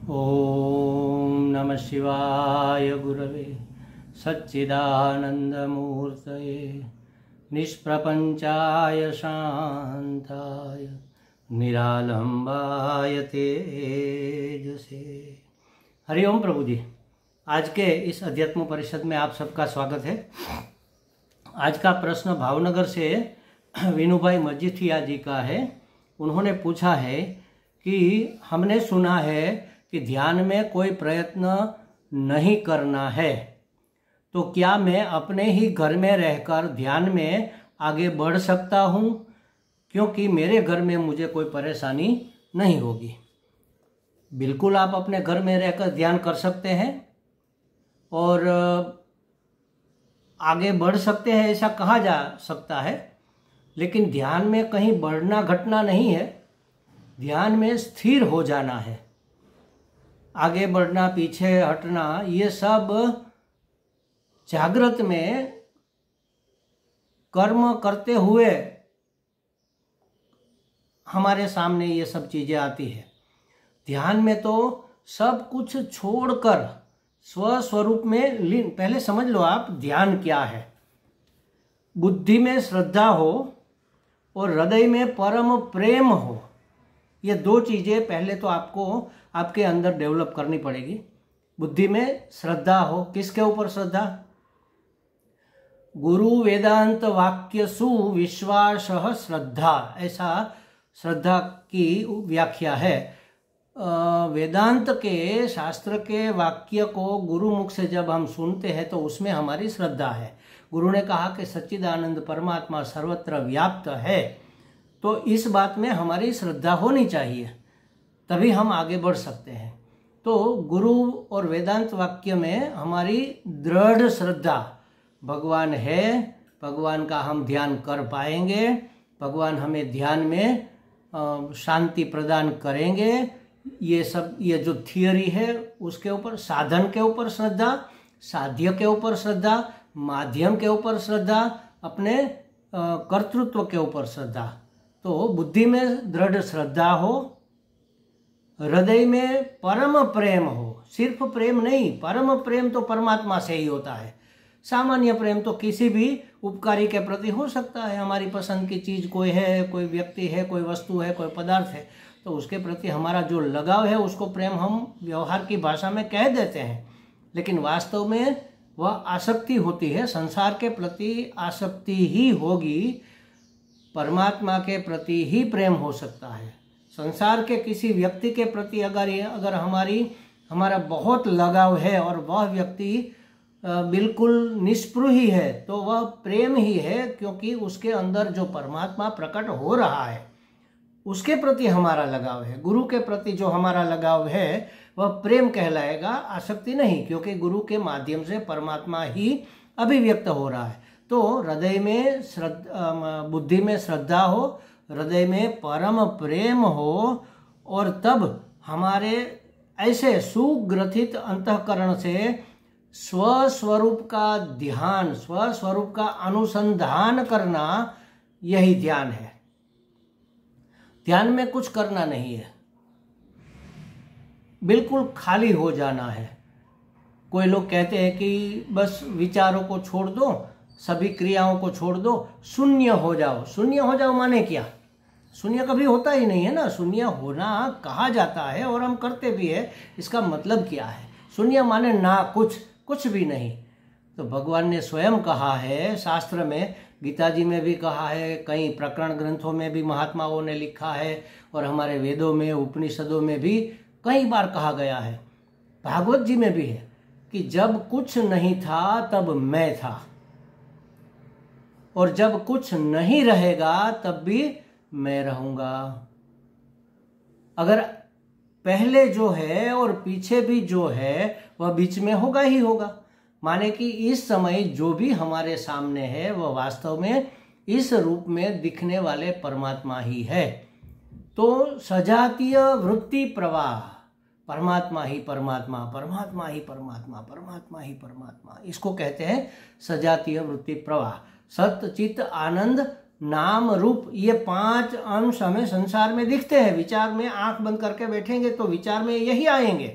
ओम नमः शिवाय गुरवे सच्चिदानंदमूर्तये निष्प्रपंचाय शांताय निरालंबाय तेजसे। हरिओम प्रभु जी। आज के इस अध्यात्म परिषद में आप सबका स्वागत है। आज का प्रश्न भावनगर से विनुभाई मजीठिया जी का है। उन्होंने पूछा है कि हमने सुना है कि ध्यान में कोई प्रयत्न नहीं करना है, तो क्या मैं अपने ही घर में रहकर ध्यान में आगे बढ़ सकता हूँ, क्योंकि मेरे घर में मुझे कोई परेशानी नहीं होगी। बिल्कुल आप अपने घर में रहकर ध्यान कर सकते हैं और आगे बढ़ सकते हैं, ऐसा कहा जा सकता है। लेकिन ध्यान में कहीं बढ़ना घटना नहीं है, ध्यान में स्थिर हो जाना है। आगे बढ़ना, पीछे हटना, ये सब जागृत में कर्म करते हुए हमारे सामने ये सब चीजें आती है। ध्यान में तो सब कुछ छोड़कर स्वस्वरूप में लीन। पहले समझ लो आप ध्यान क्या है। बुद्धि में श्रद्धा हो और हृदय में परम प्रेम हो, ये दो चीजें पहले तो आपको आपके अंदर डेवलप करनी पड़ेगी। बुद्धि में श्रद्धा हो, किसके ऊपर श्रद्धा? गुरु वेदांत वाक्य सु विश्वास श्रद्धा, ऐसा श्रद्धा की व्याख्या है। वेदांत के शास्त्र के वाक्य को गुरुमुख से जब हम सुनते हैं तो उसमें हमारी श्रद्धा है। गुरु ने कहा कि सच्चिदानंद परमात्मा सर्वत्र व्याप्त है, तो इस बात में हमारी श्रद्धा होनी चाहिए, तभी हम आगे बढ़ सकते हैं। तो गुरु और वेदांत वाक्य में हमारी दृढ़ श्रद्धा, भगवान है, भगवान का हम ध्यान कर पाएंगे, भगवान हमें ध्यान में शांति प्रदान करेंगे, ये सब, ये जो थियरी है उसके ऊपर, साधन के ऊपर श्रद्धा, साध्य के ऊपर श्रद्धा, माध्यम के ऊपर श्रद्धा, अपने कर्तृत्व के ऊपर श्रद्धा। तो बुद्धि में दृढ़ श्रद्धा हो, हृदय में परम प्रेम हो। सिर्फ प्रेम नहीं, परम प्रेम तो परमात्मा से ही होता है। सामान्य प्रेम तो किसी भी उपकारी के प्रति हो सकता है। हमारी पसंद की चीज कोई है, कोई व्यक्ति है, कोई वस्तु है, कोई पदार्थ है, तो उसके प्रति हमारा जो लगाव है उसको प्रेम हम व्यवहार की भाषा में कह देते हैं, लेकिन वास्तव में वह आसक्ति होती है। संसार के प्रति आसक्ति ही होगी, परमात्मा के प्रति ही प्रेम हो सकता है। संसार के किसी व्यक्ति के प्रति अगर हमारा बहुत लगाव है और वह व्यक्ति बिल्कुल निष्पृही है, तो वह प्रेम ही है, क्योंकि उसके अंदर जो परमात्मा प्रकट हो रहा है उसके प्रति हमारा लगाव है। गुरु के प्रति जो हमारा लगाव है वह प्रेम कहलाएगा, आसक्ति नहीं, क्योंकि गुरु के माध्यम से परमात्मा ही अभिव्यक्त हो रहा है। तो हृदय में बुद्धि में श्रद्धा हो, हृदय में परम प्रेम हो, और तब हमारे ऐसे सुग्रथित अंतःकरण से स्वस्वरूप का ध्यान, स्वस्वरूप का अनुसंधान करना, यही ध्यान है। ध्यान में कुछ करना नहीं है, बिल्कुल खाली हो जाना है। कोई लोग कहते हैं कि बस विचारों को छोड़ दो, सभी क्रियाओं को छोड़ दो, शून्य हो जाओ। शून्य हो जाओ माने क्या? शून्य कभी होता ही नहीं है ना। शून्य होना कहा जाता है और हम करते भी है, इसका मतलब क्या है? शून्य माने ना कुछ, कुछ भी नहीं। तो भगवान ने स्वयं कहा है, शास्त्र में, गीता जी में भी कहा है, कई प्रकरण ग्रंथों में भी महात्माओं ने लिखा है, और हमारे वेदों में, उपनिषदों में भी कई बार कहा गया है। भागवत जी में भी है कि जब कुछ नहीं था तब मैं था, और जब कुछ नहीं रहेगा तब भी मैं रहूंगा। अगर पहले जो है और पीछे भी जो है वह बीच में होगा ही होगा, माने कि इस समय जो भी हमारे सामने है वह वास्तव में इस रूप में दिखने वाले परमात्मा ही है। तो सजातीय वृत्ति प्रवाह, परमात्मा ही परमात्मा, परमात्मा ही परमात्मा, परमात्मा ही परमात्मा, इसको कहते हैं सजातीय वृत्ति प्रवाह। सत चित आनंद नाम रूप, ये 5 अंश हमें संसार में दिखते हैं। विचार में आंख बंद करके बैठेंगे तो विचार में यही आएंगे।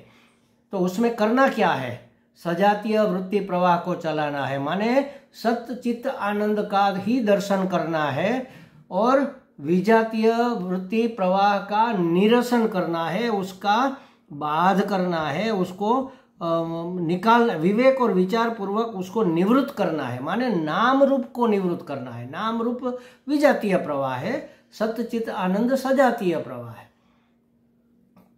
तो उसमें करना क्या है? सजातीय वृत्ति प्रवाह को चलाना है, माने सत्य चित्त आनंद का ही दर्शन करना है और विजातीय वृत्ति प्रवाह का निरसन करना है, उसका बाध करना है, उसको निकाल, विवेक और विचार पूर्वक उसको निवृत्त करना है, माने नाम रूप को निवृत्त करना है। नाम रूप विजातीय प्रवाह है, सत्य चित्त आनंद सजातीय प्रवाह है।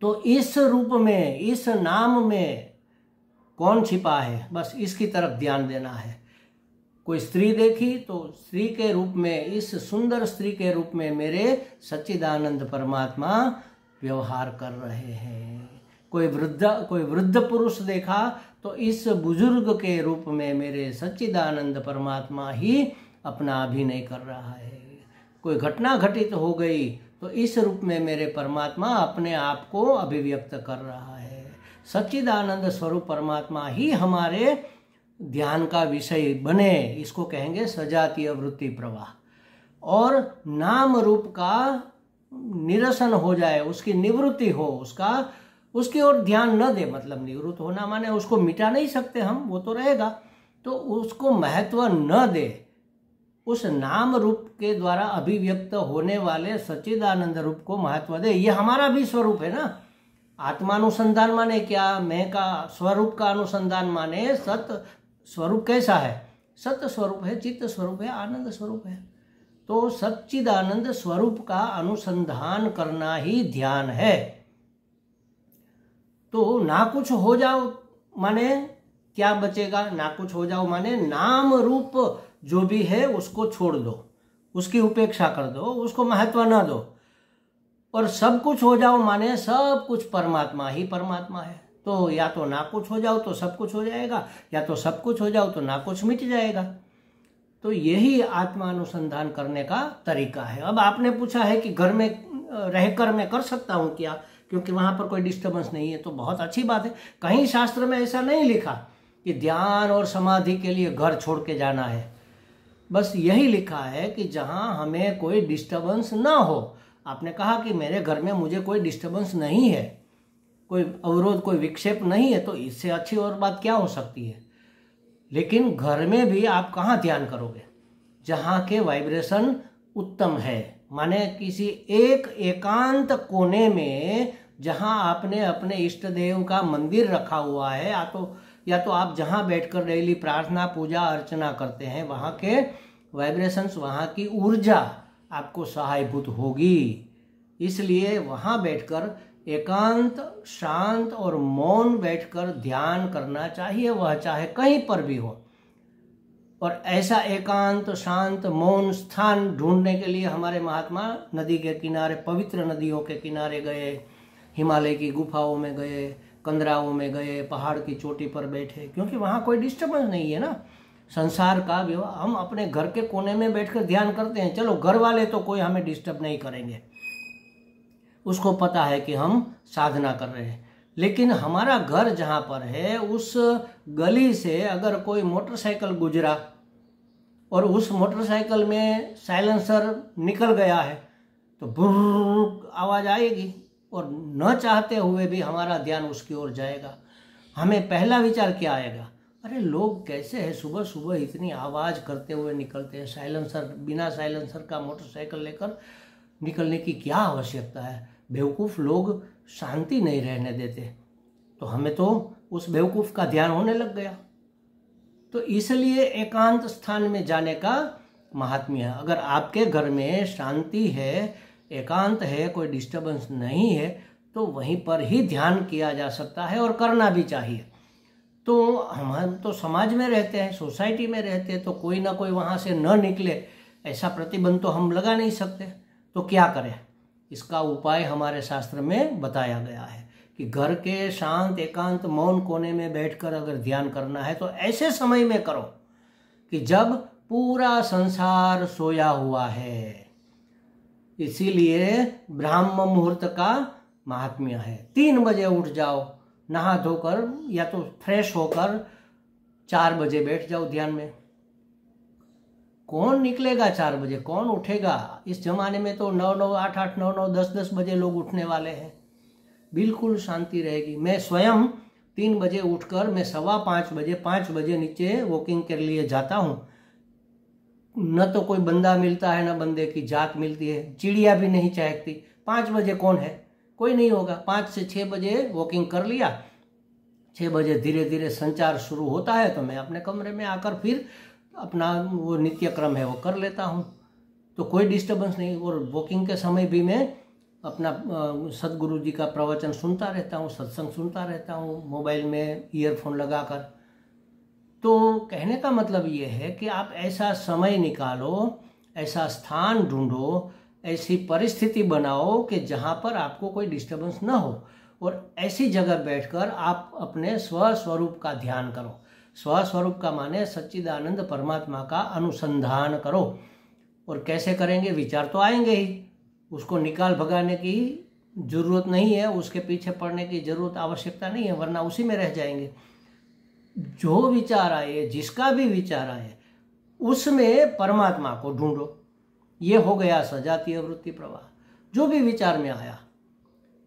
तो इस रूप में, इस नाम में कौन छिपा है, बस इसकी तरफ ध्यान देना है। कोई स्त्री देखी तो स्त्री के रूप में, इस सुंदर स्त्री के रूप में मेरे सच्चिदानंद परमात्मा व्यवहार कर रहे हैं। कोई वृद्ध पुरुष देखा तो इस बुजुर्ग के रूप में मेरे सच्चिदानंद परमात्मा ही अपना अभिनय कर रहा है। कोई घटना घटित हो गई तो इस रूप में मेरे परमात्मा अपने आप को अभिव्यक्त कर रहा है। सच्चिदानंद स्वरूप परमात्मा ही हमारे ध्यान का विषय बने, इसको कहेंगे सजातीय वृत्ति प्रवाह। और नाम रूप का निरसन हो जाए, उसकी निवृत्ति हो, उसकी ओर ध्यान न दे, मतलब निवृत्त होना माने उसको मिटा नहीं सकते हम, वो तो रहेगा, तो उसको महत्व न दे, उस नाम रूप के द्वारा अभिव्यक्त होने वाले सच्चिदानंद रूप को महत्व दे। ये हमारा भी स्वरूप है ना। आत्मानुसंधान माने क्या? मैं का स्वरूप का अनुसंधान माने सत स्वरूप कैसा है? सत्य स्वरूप है, चित्त स्वरूप है, आनंद स्वरूप है। तो सच्चिदानंद स्वरूप का अनुसंधान करना ही ध्यान है। तो ना कुछ हो जाओ माने क्या बचेगा? ना कुछ हो जाओ माने नाम रूप जो भी है उसको छोड़ दो, उसकी उपेक्षा कर दो, उसको महत्व न दो। और सब कुछ हो जाओ माने सब कुछ परमात्मा ही परमात्मा है। तो या तो ना कुछ हो जाओ तो सब कुछ हो जाएगा, या तो सब कुछ हो जाओ तो ना कुछ मिट जाएगा। तो यही आत्मानुसंधान करने का तरीका है। अब आपने पूछा है कि घर में रहकर मैं कर सकता हूँ क्या, क्योंकि वहां पर कोई डिस्टर्बेंस नहीं है, तो बहुत अच्छी बात है। कहीं शास्त्र में ऐसा नहीं लिखा कि ध्यान और समाधि के लिए घर छोड़ के जाना है। बस यही लिखा है कि जहां हमें कोई डिस्टर्बेंस ना हो। आपने कहा कि मेरे घर में मुझे कोई डिस्टर्बेंस नहीं है, कोई अवरोध, कोई विक्षेप नहीं है, तो इससे अच्छी और बात क्या हो सकती है। लेकिन घर में भी आप कहाँ ध्यान करोगे? जहाँ के वाइब्रेशन उत्तम है, माने किसी एक एकांत कोने में जहाँ आपने अपने इष्ट देव का मंदिर रखा हुआ है, या तो आप जहाँ बैठकर डेली प्रार्थना पूजा अर्चना करते हैं, वहाँ के वाइब्रेशंस, वहाँ की ऊर्जा आपको सहायभूत होगी। इसलिए वहाँ बैठकर एकांत, शांत और मौन बैठकर ध्यान करना चाहिए, वह चाहे कहीं पर भी हो। और ऐसा एकांत, शांत, मौन स्थान ढूंढने के लिए हमारे महात्मा नदी के किनारे, पवित्र नदियों के किनारे गए, हिमालय की गुफाओं में गए, कंदराओं में गए, पहाड़ की चोटी पर बैठे, क्योंकि वहाँ कोई डिस्टर्बेंस नहीं है ना। संसार का व्यवहार, हम अपने घर के कोने में बैठकर ध्यान करते हैं, चलो घर वाले तो कोई हमें डिस्टर्ब नहीं करेंगे, उसको पता है कि हम साधना कर रहे हैं। लेकिन हमारा घर जहाँ पर है, उस गली से अगर कोई मोटरसाइकिल गुजरा और उस मोटरसाइकिल में साइलेंसर निकल गया है तो बुर्र आवाज़ आएगी, और न चाहते हुए भी हमारा ध्यान उसकी ओर जाएगा। हमें पहला विचार क्या आएगा? अरे लोग कैसे है, सुबह सुबह इतनी आवाज़ करते हुए निकलते हैं, साइलेंसर, बिना साइलेंसर का मोटरसाइकिल लेकर निकलने की क्या आवश्यकता है? बेवकूफ़ लोग शांति नहीं रहने देते। तो हमें तो उस बेवकूफ़ का ध्यान होने लग गया। तो इसलिए एकांत स्थान में जाने का महात्म्य है। अगर आपके घर में शांति है, एकांत है, कोई डिस्टर्बेंस नहीं है, तो वहीं पर ही ध्यान किया जा सकता है और करना भी चाहिए। तो हम तो समाज में रहते हैं, सोसाइटी में रहते हैं, तो कोई ना कोई वहाँ से न निकले ऐसा प्रतिबंध तो हम लगा नहीं सकते। तो क्या करें? इसका उपाय हमारे शास्त्र में बताया गया है कि घर के शांत, एकांत, मौन कोने में बैठकर अगर ध्यान करना है तो ऐसे समय में करो कि जब पूरा संसार सोया हुआ है। इसीलिए ब्राह्म मुहूर्त का महात्म्य है। 3 बजे उठ जाओ, नहा धोकर या तो फ्रेश होकर 4 बजे बैठ जाओ ध्यान में। कौन निकलेगा 4 बजे, कौन उठेगा? इस जमाने में तो 9-9, 8-8, 9-9, 10-10 बजे लोग उठने वाले हैं। बिल्कुल शांति रहेगी। मैं स्वयं 3 बजे उठकर मैं 5:15 बजे नीचे वॉकिंग के लिए जाता हूँ। न तो कोई बंदा मिलता है, न बंदे की जात मिलती है, चिड़िया भी नहीं चहकती। 5 बजे कौन है? कोई नहीं होगा। 5 से 6 बजे वॉकिंग कर लिया, 6 बजे धीरे धीरे संचार शुरू होता है, तो मैं अपने कमरे में आकर फिर अपना वो नित्य क्रम है वो कर लेता हूँ। तो कोई डिस्टर्बेंस नहीं। और वॉकिंग के समय भी मैं अपना सदगुरु जी का प्रवचन सुनता रहता हूँ, सत्संग सुनता रहता हूँ, मोबाइल में ईयरफोन लगाकर। तो कहने का मतलब ये है कि आप ऐसा समय निकालो, ऐसा स्थान ढूंढो, ऐसी परिस्थिति बनाओ कि जहाँ पर आपको कोई डिस्टर्बेंस न हो, और ऐसी जगह बैठकर आप अपने स्वस्वरूप का ध्यान करो। स्वस्वरूप का माने सच्चिदानंद परमात्मा का अनुसंधान करो। और कैसे करेंगे? विचार तो आएंगे ही, उसको निकाल भगाने की जरूरत नहीं है, उसके पीछे पड़ने की जरूरत आवश्यकता नहीं है, वरना उसी में रह जाएंगे। जो विचार आए, जिसका भी विचार आए, उसमें परमात्मा को ढूंढो। ये हो गया सजातीय वृत्ति प्रवाह। जो भी विचार में आया,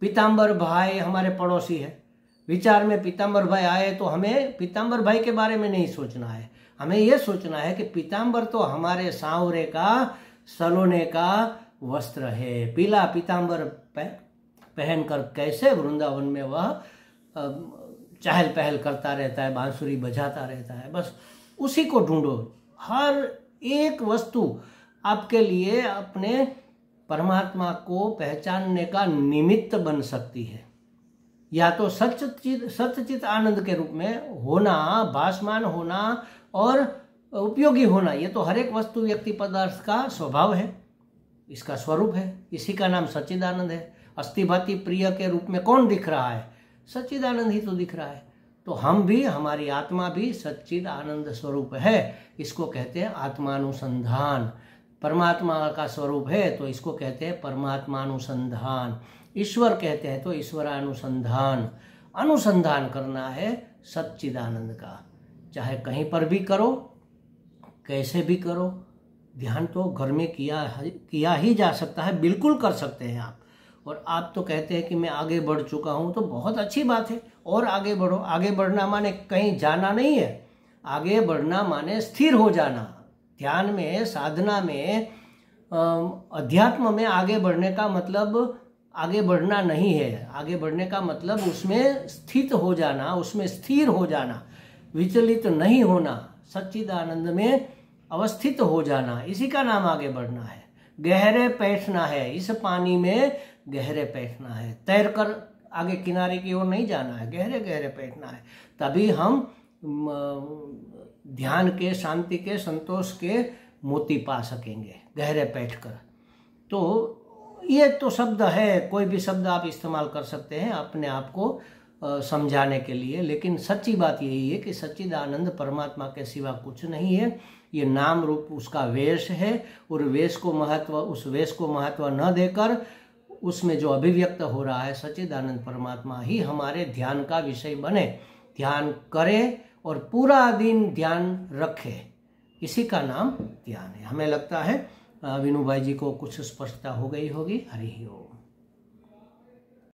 पीताम्बर भाई हमारे पड़ोसी है, विचार में पीताम्बर भाई आए तो हमें पीताम्बर भाई के बारे में नहीं सोचना है, हमें यह सोचना है कि पीताम्बर तो हमारे सांवरे का, सलोने का वस्त्र है। पीला पीताम्बर पहनकर कैसे वृंदावन में वह चहल पहल करता रहता है, बांसुरी बजाता रहता है। बस उसी को ढूंढो। हर एक वस्तु आपके लिए अपने परमात्मा को पहचानने का निमित्त बन सकती है। या तो सच्चित आनंद के रूप में होना, भासमान होना और उपयोगी होना, ये तो हर एक वस्तु व्यक्ति पदार्थ का स्वभाव है, इसका स्वरूप है। इसी का नाम सच्चिदानंद है। अस्थिभाति प्रिय के रूप में कौन दिख रहा है? सच्चिदानंद ही तो दिख रहा है। तो हम भी, हमारी आत्मा भी सच्चिद आनंद स्वरूप है। इसको कहते हैं आत्मानुसंधान। परमात्मा का स्वरूप है तो इसको कहते हैं परमात्मानुसंधान। ईश्वर कहते हैं तो ईश्वरानुसंधान। अनुसंधान करना है सच्चिदानंद का, चाहे कहीं पर भी करो, कैसे भी करो। ध्यान तो घर में किया ही जा सकता है, बिल्कुल कर सकते हैं आप। और आप तो कहते हैं कि मैं आगे बढ़ चुका हूँ, तो बहुत अच्छी बात है, और आगे बढ़ो। आगे बढ़ना माने कहीं जाना नहीं है, आगे बढ़ना माने स्थिर हो जाना। ध्यान में, साधना में, अध्यात्म में आगे बढ़ने का मतलब आगे बढ़ना नहीं है। आगे बढ़ने का मतलब उसमें स्थित हो जाना, उसमें स्थिर हो जाना, विचलित नहीं होना, सच्चिदानंद में अवस्थित हो जाना, इसी का नाम आगे बढ़ना है। गहरे बैठना है, इस पानी में गहरे बैठना है। तैर कर आगे किनारे की ओर नहीं जाना है, गहरे गहरे बैठना है। तभी हम ध्यान के, शांति के, संतोष के मोती पा सकेंगे, गहरे बैठकर। तो ये तो शब्द है, कोई भी शब्द आप इस्तेमाल कर सकते हैं अपने आप को समझाने के लिए, लेकिन सच्ची बात यही है कि सच्चिदानंद परमात्मा के सिवा कुछ नहीं है। ये नाम रूप उसका वेश है, और वेश को महत्व, उस वेश को महत्व न देकर उसमें जो अभिव्यक्त हो रहा है सच्चिदानंद परमात्मा ही हमारे ध्यान का विषय बने। ध्यान करें और पूरा दिन ध्यान रखें, इसी का नाम ध्यान है। हमें लगता है विनू भाई जी को कुछ स्पष्टता हो गई होगी। हरि ओम।